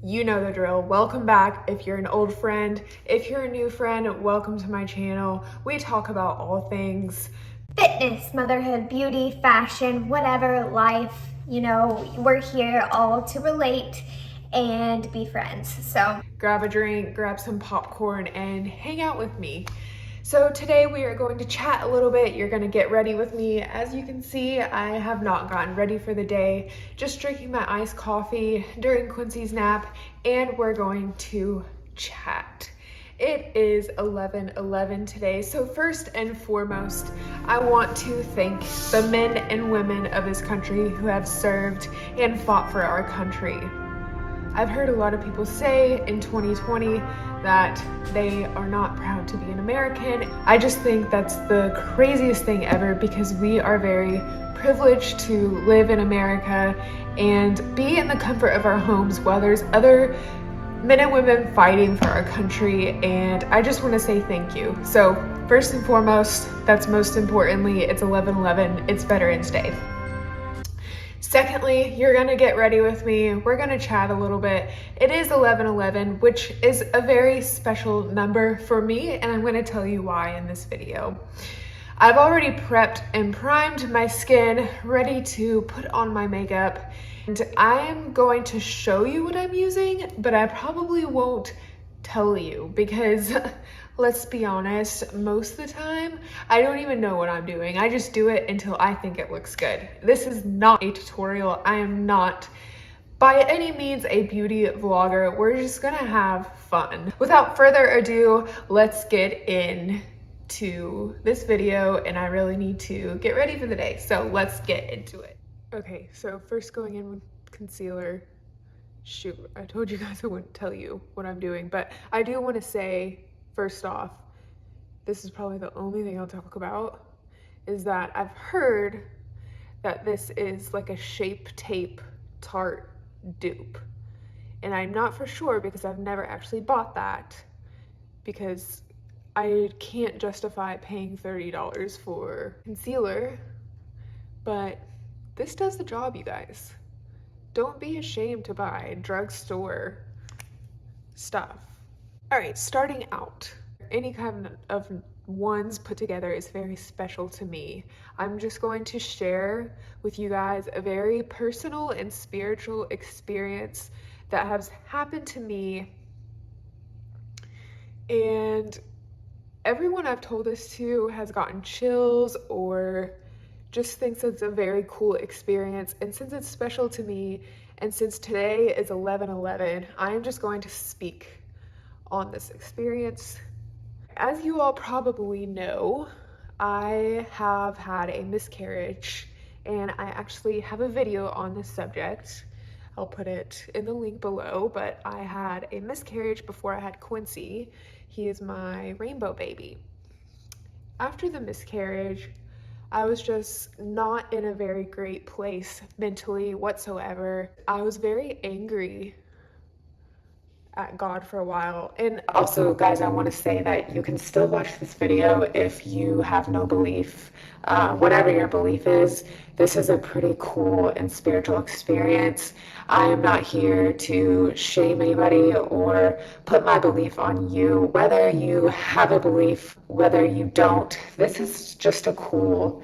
You know the drill. Welcome back if you're an old friend. If you're a new friend, welcome to my channel. We talk about all things fitness, motherhood, beauty, fashion, whatever, life. You know, we're here all to relate and be friends. So grab a drink, grab some popcorn, and hang out with me. So today we are going to chat a little bit. You're going to get ready with me. As you can see, I have not gotten ready for the day, just drinking my iced coffee during Quincy's nap, and we're going to chat. It is 11:11 today, so first and foremost, I want to thank the men and women of this country who have served and fought for our country. I've heard a lot of people say in 2020 that they are not proud to be an American. I just think that's the craziest thing ever, because we are very privileged to live in America and be in the comfort of our homes while there's other men and women fighting for our country, and I just want to say thank you. So first and foremost, that's most importantly, it's 11:11, it's Veterans Day. Secondly, you're gonna get ready with me. We're gonna chat a little bit. It is 11:11, which is a very special number for me, and I'm gonna tell you why in this video. I've already prepped and primed my skin, ready to put on my makeup, and I'm going to show you what I'm using, but I probably won't tell you because let's be honest, most of the time, I don't even know what I'm doing. I just do it until I think it looks good. This is not a tutorial. I am not by any means a beauty vlogger. We're just gonna have fun. Without further ado, let's get into this video, and I really need to get ready for the day. So let's get into it. Okay, so first going in with concealer. Shoot, I told you guys I wouldn't tell you what I'm doing, but I do want to say, first off, this is probably the only thing I'll talk about, is that I've heard that this is like a Shape Tape Tarte dupe. And I'm not for sure because I've never actually bought that, because I can't justify paying $30 for concealer, but this does the job, you guys. Don't be ashamed to buy drugstore stuff. All right, starting out, any kind of ones put together is very special to me. I'm just going to share with you guys a very personal and spiritual experience that has happened to me, and everyone I've told this to has gotten chills or just thinks it's a very cool experience. And since it's special to me, and since today is 11:11, I am just going to speak on this experience. As you all probably know, I have had a miscarriage, and I actually have a video on this subject. I'll put it in the link below, but I had a miscarriage before I had Quincy. He is my rainbow baby. After the miscarriage, I was just not in a very great place mentally whatsoever. I was very angry at God for a while. And also, guys, I want to say that you can still watch this video if you have no belief. Whatever your belief is, this is a pretty cool and spiritual experience. I am not here to shame anybody or put my belief on you. Whether you have a belief, whether you don't, this is just a cool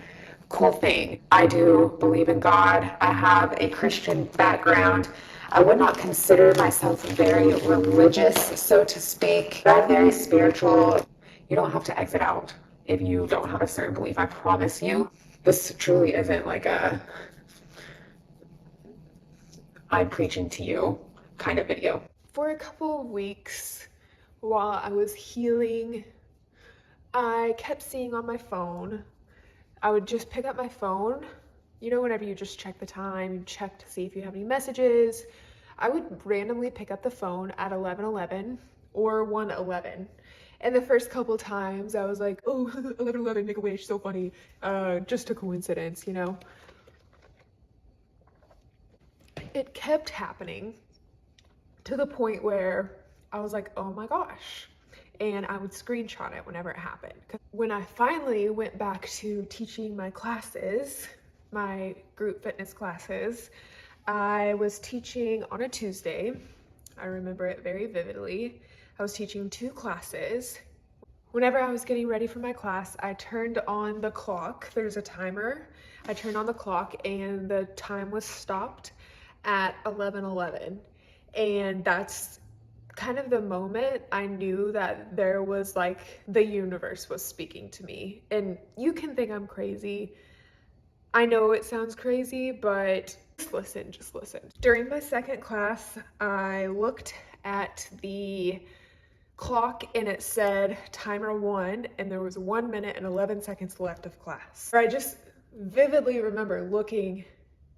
thing. I do believe in God. I have a Christian background. I would not consider myself very religious, so to speak. I'm very spiritual. You don't have to exit out if you don't have a certain belief. I promise you, this truly isn't like a I'm preaching to you kind of video. For a couple of weeks while I was healing, I kept seeing on my phone, I would just pick up my phone. You know, whenever you just check the time, you check to see if you have any messages. I would randomly pick up the phone at 11:11 or 1:11. And the first couple times I was like, oh, 11:11, make a wish, so funny. Just a coincidence, you know? It kept happening to the point where I was like, oh my gosh. And I would screenshot it whenever it happened. When I finally went back to teaching my classes, my group fitness classes, I was teaching on a Tuesday, I remember it very vividly. I was teaching 2 classes. Whenever I was getting ready for my class, I turned on the clock. There's a timer. I turned on the clock and the time was stopped at 11:11. And that's kind of the moment I knew that there was like the universe was speaking to me. And you can think I'm crazy. I know it sounds crazy, but just listen, just listen. During my second class, I looked at the clock and it said timer 1 and there was 1 minute and 11 seconds left of class. I just vividly remember looking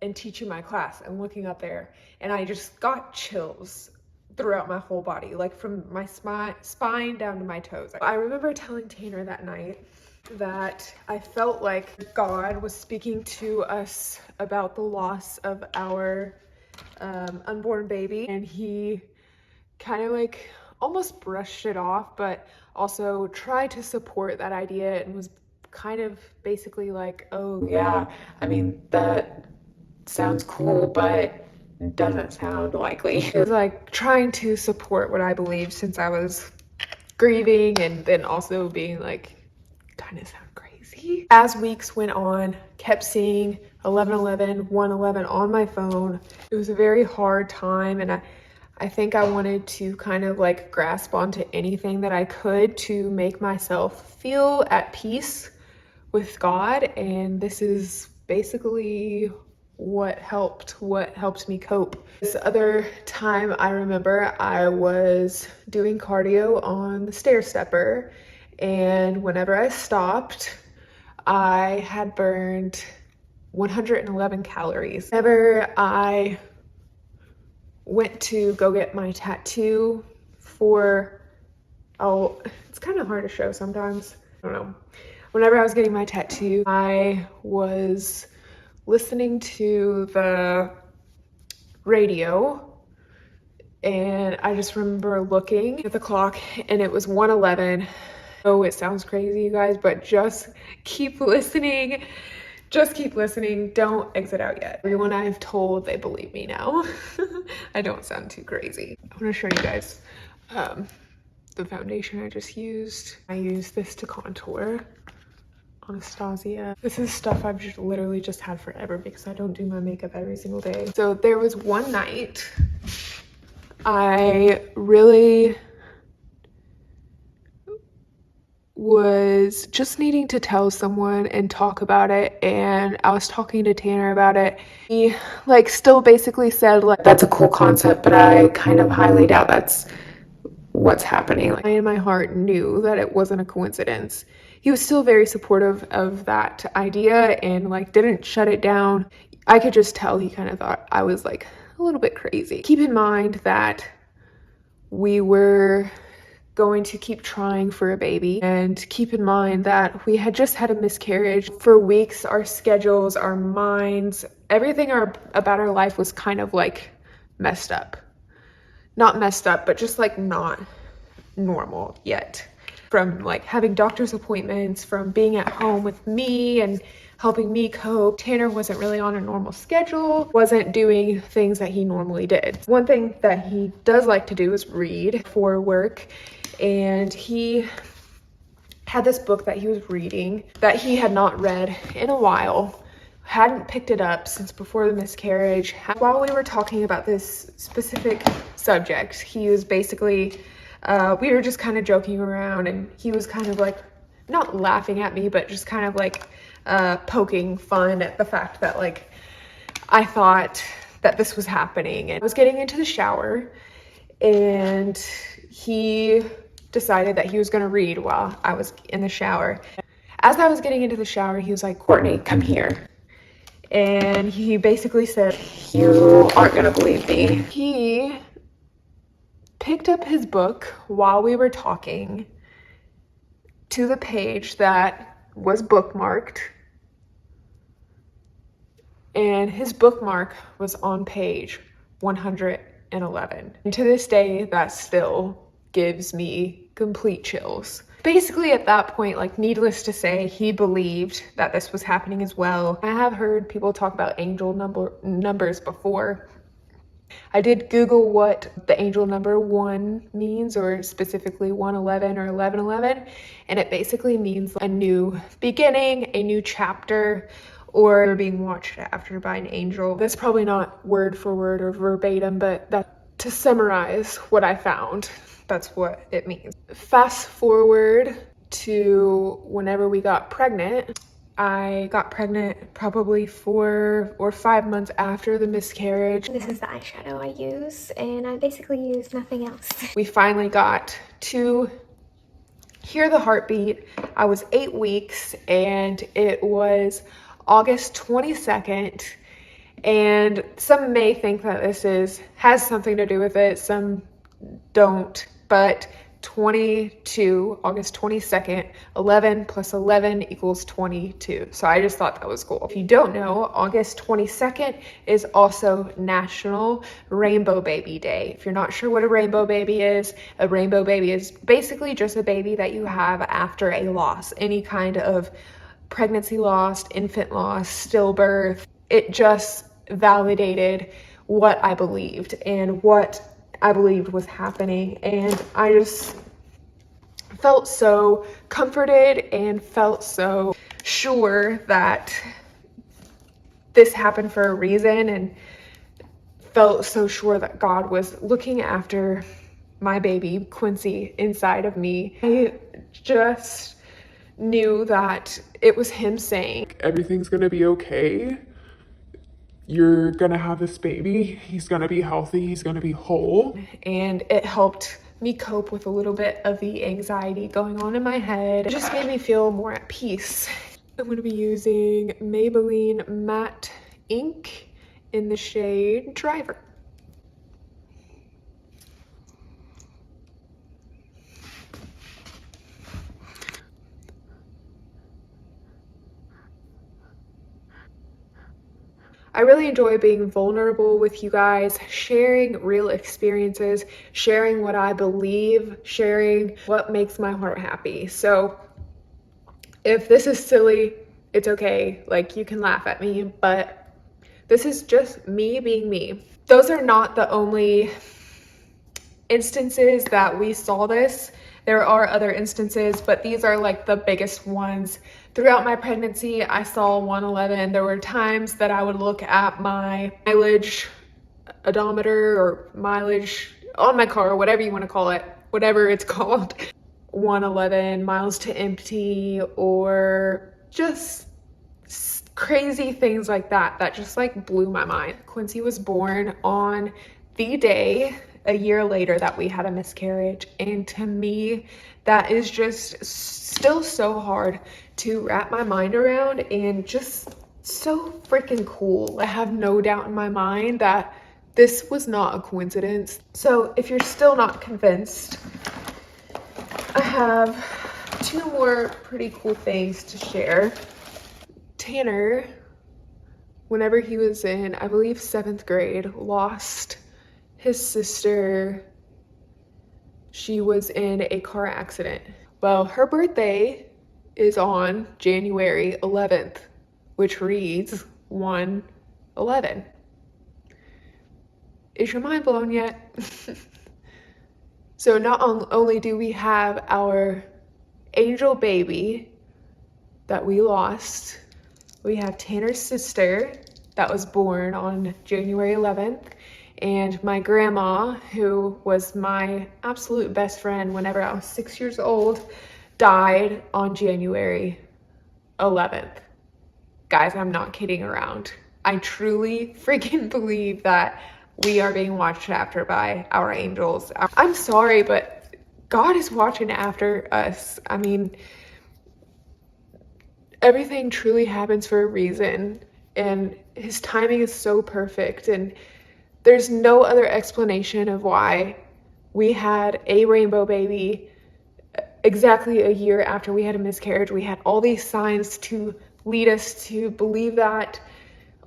and teaching my class and looking up there, and I just got chills throughout my whole body, like from my spine down to my toes. I remember telling Tanner that night that I felt like God was speaking to us about the loss of our unborn baby, and he kind of like almost brushed it off, but also tried to support that idea and was kind of basically like, oh yeah, I mean, that sounds cool, but doesn't sound likely. It was like trying to support what I believed, since I was grieving and then also being like, kind of sound crazy. As weeks went on, kept seeing 11:11, 1:11 on my phone. It was a very hard time, and I think I wanted to kind of like grasp onto anything that I could to make myself feel at peace with God, and this is basically what helped me cope. This other time I remember I was doing cardio on the stair stepper, and whenever I stopped, I had burned 111 calories. Whenever I went to go get my tattoo for, oh, it's kind of hard to show sometimes, I don't know. Whenever I was getting my tattoo, I was listening to the radio, and I just remember looking at the clock and it was 1:11. Oh, it sounds crazy, you guys, but just keep listening. Just keep listening. Don't exit out yet. Everyone I've told, they believe me now. I don't sound too crazy. I want to show you guys the foundation I just used. I used this to contour. Anastasia. This is stuff I've just literally just had forever because I don't do my makeup every single day. So there was one night I really was just needing to tell someone and talk about it, and I was talking to Tanner about it. He like still basically said like, that's a cool concept, but I kind of highly doubt that's what's happening. Like, I in my heart knew that it wasn't a coincidence. He was still very supportive of that idea and like didn't shut it down. I could just tell he kind of thought I was like a little bit crazy. Keep in mind that we were going to keep trying for a baby, and keep in mind that we had just had a miscarriage. For weeks, our schedules, our minds, everything about our life was kind of like messed up. Not messed up, but just like not normal yet. From like having doctor's appointments, from being at home with me and helping me cope. Tanner wasn't really on a normal schedule, wasn't doing things that he normally did. One thing that he does like to do is read for work, and he had this book that he was reading that he had not read in a while, hadn't picked it up since before the miscarriage. While we were talking about this specific subject, he was basically, we were just kind of joking around, and he was kind of like, not laughing at me, but just kind of like poking fun at the fact that like, I thought that this was happening. And I was getting into the shower, and he decided that he was gonna read while I was in the shower. As I was getting into the shower, he was like, Courtney, come here. And he basically said, you aren't gonna believe me. He picked up his book while we were talking to the page that was bookmarked, and his bookmark was on page 111. And to this day, that still gives me complete chills. Basically at that point, like needless to say, he believed that this was happening as well. I have heard people talk about angel numbers before, I did Google what the angel number 1 means, or specifically 111 or 1111, and it basically means a new beginning, a new chapter, or being watched after by an angel. That's probably not word for word or verbatim, but that, to summarize what I found, that's what it means. Fast forward to whenever we got pregnant. I got pregnant probably 4 or 5 months after the miscarriage. This is the eyeshadow I use, and I basically use nothing else. We finally got to hear the heartbeat. I was 8 weeks, and it was August 22nd. And some may think that this has something to do with it, some don't, but August 22nd, 11 plus 11 equals 22. So I just thought that was cool. If you don't know, August 22nd is also National Rainbow Baby Day. If you're not sure what a rainbow baby is basically just a baby that you have after a loss, any kind of pregnancy loss, infant loss, stillbirth. It just validated what I believed and what I believed was happening, and I just felt so comforted and felt so sure that this happened for a reason, and felt so sure that God was looking after my baby Quincy inside of me. I just knew that it was him saying, everything's gonna be okay. You're gonna have this baby. He's gonna be healthy. He's gonna be whole. and it helped me cope with a little bit of the anxiety going on in my head. It just made me feel more at peace. I'm going to be using Maybelline Matte Ink in the shade Driver. I really enjoy being vulnerable with you guys, sharing real experiences, sharing what I believe, sharing what makes my heart happy. So if this is silly, it's okay. Like, you can laugh at me, but this is just me being me. Those are not the only instances that we saw this. There are other instances, but these are like the biggest ones. Throughout my pregnancy, I saw 111. There were times that I would look at my mileage odometer or mileage on my car, whatever you want to call it, whatever it's called, 111 miles to empty, or just crazy things like that, that just like blew my mind. Quincy was born on the day a year later that we had a miscarriage, and to me that is just still so hard to wrap my mind around, and just so freaking cool. I have no doubt in my mind that this was not a coincidence. So if you're still not convinced, I have 2 more pretty cool things to share. Tanner, whenever he was in, I believe 7th grade, lost his sister. She was in a car accident. Well, her birthday is on January 11th, which reads 1/11. Is your mind blown yet? So not only do we have our angel baby that we lost, we have Tanner's sister that was born on January 11th, and my grandma, who was my absolute best friend whenever I was 6 years old, died on January 11th. Guys, I'm not kidding around. I truly freaking believe that we are being watched after by our angels. I'm sorry, but God is watching after us. I mean, everything truly happens for a reason, and his timing is so perfect, and there's no other explanation of why we had a rainbow baby exactly a year after we had a miscarriage. We had all these signs to lead us to believe that,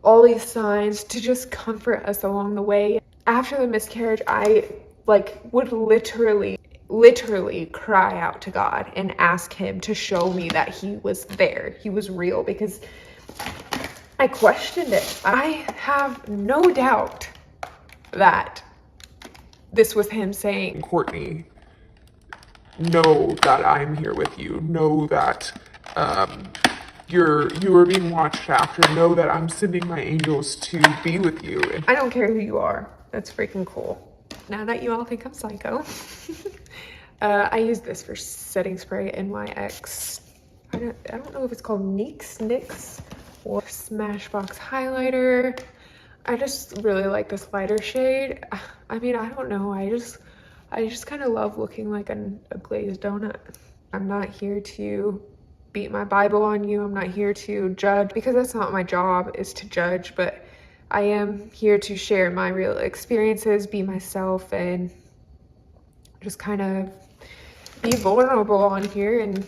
all these signs to just comfort us along the way. After the miscarriage, I would literally cry out to God and ask him to show me that he was there, he was real, because I questioned it. I have no doubt that this was him saying, Courtney, know that I'm here with you. Know that you are being watched after. Know that I'm sending my angels to be with you. And I don't care who you are. That's freaking cool. Now that you all think I'm psycho, I use this for setting spray in my ex. I don't know if it's called NYX or Smashbox highlighter. I just really like this lighter shade. I mean, I don't know. I just kind of love looking like a glazed donut. I'm not here to beat my Bible on you. I'm not here to judge, because that's not my job, is to judge, but I am here to share my real experiences, be myself, and just kind of be vulnerable on here. And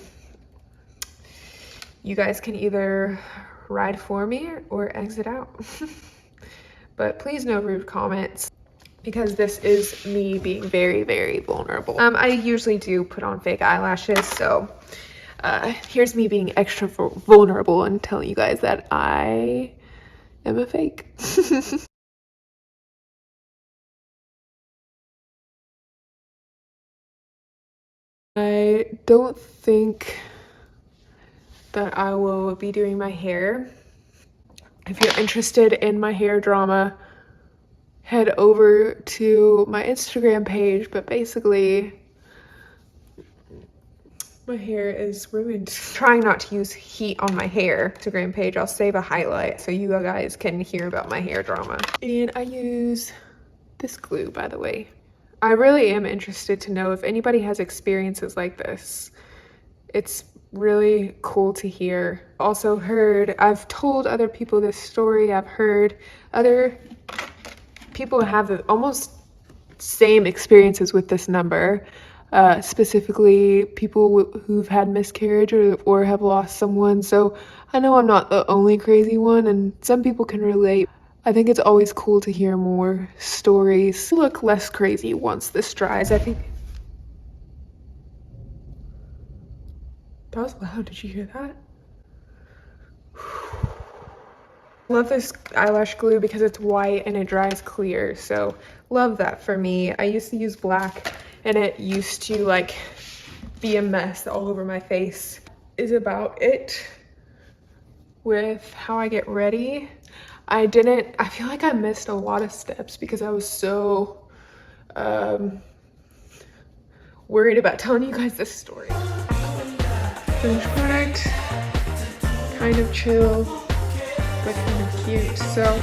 you guys can either ride for me or exit out. But please no rude comments, because this is me being very, very vulnerable. I usually do put on fake eyelashes, so here's me being extra vulnerable and telling you guys that I am a fake. I don't think that I will be doing my hair. If you're interested in my hair drama, head over to my Instagram page, but basically my hair is ruined. Trying not to use heat on my hair. Instagram page, I'll save a highlight so you guys can hear about my hair drama. And I use this glue, by the way. I really am interested to know if anybody has experiences like this. It's really cool to hear. Also heard, I've told other people this story. I've heard other people have the almost same experiences with this number. Specifically people who've had miscarriage or have lost someone. So I know I'm not the only crazy one, and some people can relate. I think it's always cool to hear more stories. Look less crazy once this dries. I think that was loud. Did you hear that? Love this eyelash glue because it's white and it dries clear, so love that for me. I used to use black and it used to like be a mess all over my face. Is about it with how I get ready. I feel like I missed a lot of steps because I was so worried about telling you guys this story. Finished product, kind of chill, but kind of cute. So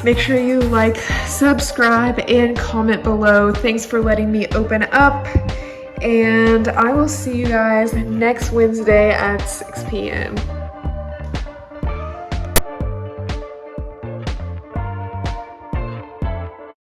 make sure you like, subscribe, and comment below. Thanks for letting me open up, and I will see you guys next Wednesday at 6 p.m.